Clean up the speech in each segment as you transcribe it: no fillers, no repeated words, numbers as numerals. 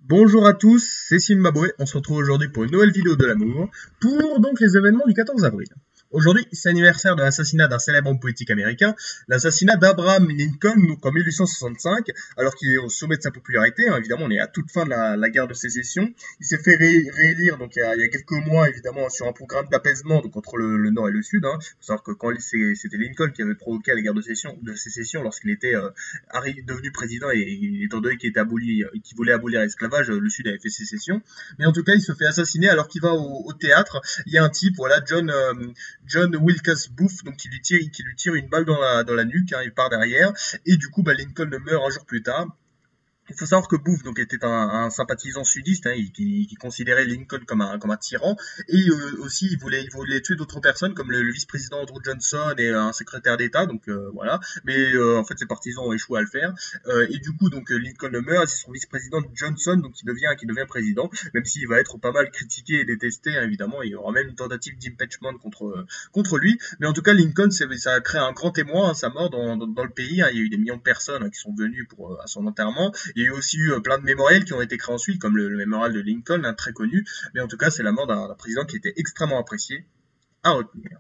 Bonjour à tous, c'est Zimbabwe. On se retrouve aujourd'hui pour une nouvelle vidéo de l'amour, pour donc les événements du 14 avril. Aujourd'hui, c'est l'anniversaire de l'assassinat d'un célèbre homme politique américain, l'assassinat d'Abraham Lincoln, donc en 1865, alors qu'il est au sommet de sa popularité. Évidemment, on est à toute fin de la guerre de sécession. Il s'est fait réélire donc il y a quelques mois, évidemment, sur un programme d'apaisement donc entre le Nord et le Sud. Il faut savoir que c'était Lincoln qui avait provoqué la guerre de sécession lorsqu'il était devenu président et étant donné qu'il était aboli, qu'il voulait abolir l'esclavage, le Sud avait fait sécession. Mais en tout cas, il se fait assassiner alors qu'il va au théâtre. Il y a un type, voilà, John Wilkes Booth, donc qui lui tire une balle dans la nuque, il part derrière, et du coup, Lincoln meurt un jour plus tard. Il faut savoir que Booth donc était un sympathisant sudiste, qui considérait Lincoln comme un tyran, et aussi il voulait tuer d'autres personnes comme le vice-président Andrew Johnson et un secrétaire d'État, donc voilà. Mais en fait ses partisans ont échoué à le faire, et du coup donc Lincoln meurt, c'est son vice-président Johnson donc qui devient président, même s'il va être pas mal critiqué et détesté, évidemment. Il y aura même une tentative d'impeachment contre lui, mais en tout cas Lincoln ça a créé un grand témoin, sa mort dans le pays. Il y a eu des millions de personnes qui sont venues à son enterrement. Il y a eu aussi plein de mémorials qui ont été créés ensuite, comme le mémorial de Lincoln, très connu. Mais en tout cas, c'est la mort d'un président qui était extrêmement apprécié à retenir.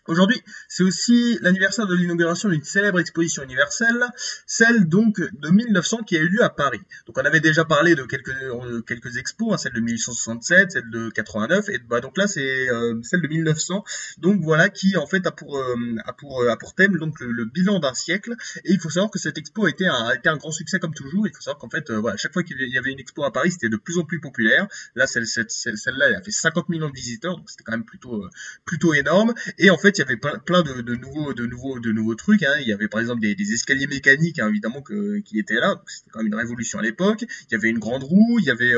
Aujourd'hui, c'est aussi l'anniversaire de l'inauguration d'une célèbre exposition universelle, celle donc de 1900 qui a eu lieu à Paris. Donc on avait déjà parlé de quelques expos, celle de 1867, celle de 89, et donc là c'est celle de 1900. Donc voilà, qui en fait a pour thème donc le bilan d'un siècle. Et il faut savoir que cette expo a été un grand succès comme toujours. Il faut savoir qu'en fait voilà, chaque fois qu'il y avait une expo à Paris, c'était de plus en plus populaire. Là celle-là, elle a fait 50 millions de visiteurs, donc c'était quand même plutôt énorme. Et en fait, il y avait plein de nouveaux trucs. Il y avait par exemple des escaliers mécaniques, évidemment, qui étaient là. Donc c'était quand même une révolution à l'époque. Il y avait une grande roue. Il y avait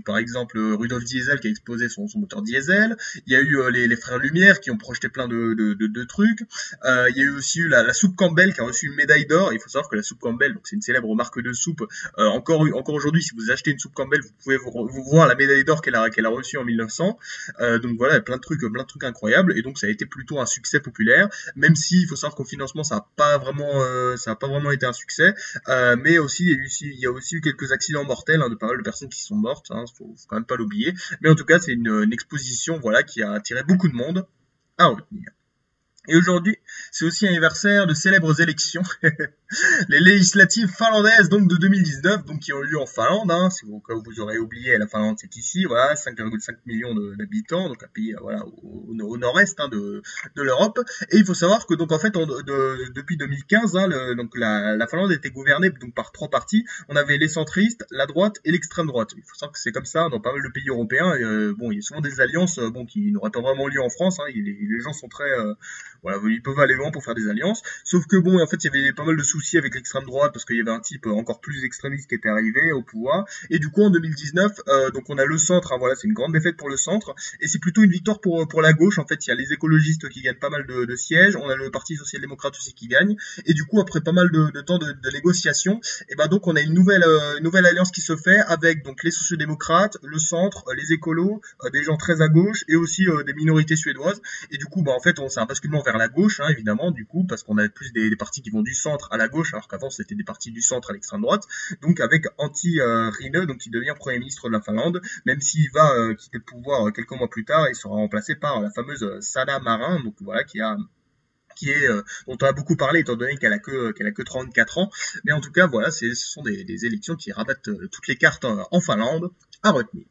par exemple Rudolf Diesel qui a exposé son moteur diesel. Il y a eu les frères Lumière qui ont projeté plein de trucs. Il y a eu aussi la soupe Campbell qui a reçu une médaille d'or. Il faut savoir que la soupe Campbell, donc c'est une célèbre marque de soupe. Encore aujourd'hui, si vous achetez une soupe Campbell, vous pouvez vous voir la médaille d'or qu'elle a reçue en 1900. Donc voilà, plein de trucs incroyables. Et donc ça a été plutôt un succès populaire, même si il faut savoir qu'au financement ça a pas vraiment été un succès, mais aussi il y a aussi eu quelques accidents mortels, de pas mal de personnes qui sont mortes, faut quand même pas l'oublier. Mais en tout cas, c'est une exposition, voilà, qui a attiré beaucoup de monde à retenir. Et aujourd'hui, c'est aussi l'anniversaire de célèbres élections, les législatives finlandaises donc de 2019, donc qui ont eu lieu en Finlande. Si vous aurez oublié, la Finlande c'est ici, voilà, 5,5 millions d'habitants, donc un pays voilà au nord-est de l'Europe. Et il faut savoir que donc en fait depuis 2015, donc la Finlande était gouvernée donc par trois partis. On avait les centristes, la droite et l'extrême droite. Il faut savoir que c'est comme ça dans pas mal de pays européens. Et, bon, il y a souvent des alliances qui n'auraient pas vraiment lieu en France. Les gens sont très voilà, ils peuvent aller loin pour faire des alliances. Sauf que bon, en fait, il y avait pas mal de soucis avec l'extrême droite parce qu'il y avait un type encore plus extrémiste qui était arrivé au pouvoir. Et du coup, en 2019, donc on a le centre. Voilà, c'est une grande défaite pour le centre. Et c'est plutôt une victoire pour la gauche. En fait, il y a les écologistes qui gagnent pas mal de sièges. On a le Parti social-démocrate aussi qui gagne. Et du coup, après pas mal de temps de négociations, et ben donc on a une nouvelle alliance qui se fait avec donc les sociodémocrates, le centre, les écolos, des gens très à gauche et aussi des minorités suédoises. Et du coup, en fait, c'est un basculement vers la gauche, évidemment, du coup, parce qu'on a plus des partis qui vont du centre à la gauche, alors qu'avant c'était des partis du centre à l'extrême droite. Donc avec Antti Rinne, donc qui devient Premier ministre de la Finlande, même s'il va quitter le pouvoir quelques mois plus tard, il sera remplacé par la fameuse Sanna Marin, donc voilà, dont on a beaucoup parlé étant donné qu'elle a que 34 ans. Mais en tout cas, voilà, ce sont des élections qui rabattent toutes les cartes en Finlande à retenir.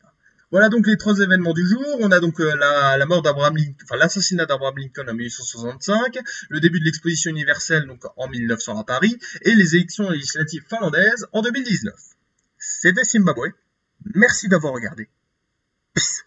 Voilà donc les trois événements du jour. On a donc la mort d'Abraham Lincoln, enfin l'assassinat d'Abraham Lincoln en 1865, le début de l'exposition universelle donc en 1900 à Paris, et les élections législatives finlandaises en 2019. C'était Zimbabwe. Merci d'avoir regardé. Peace.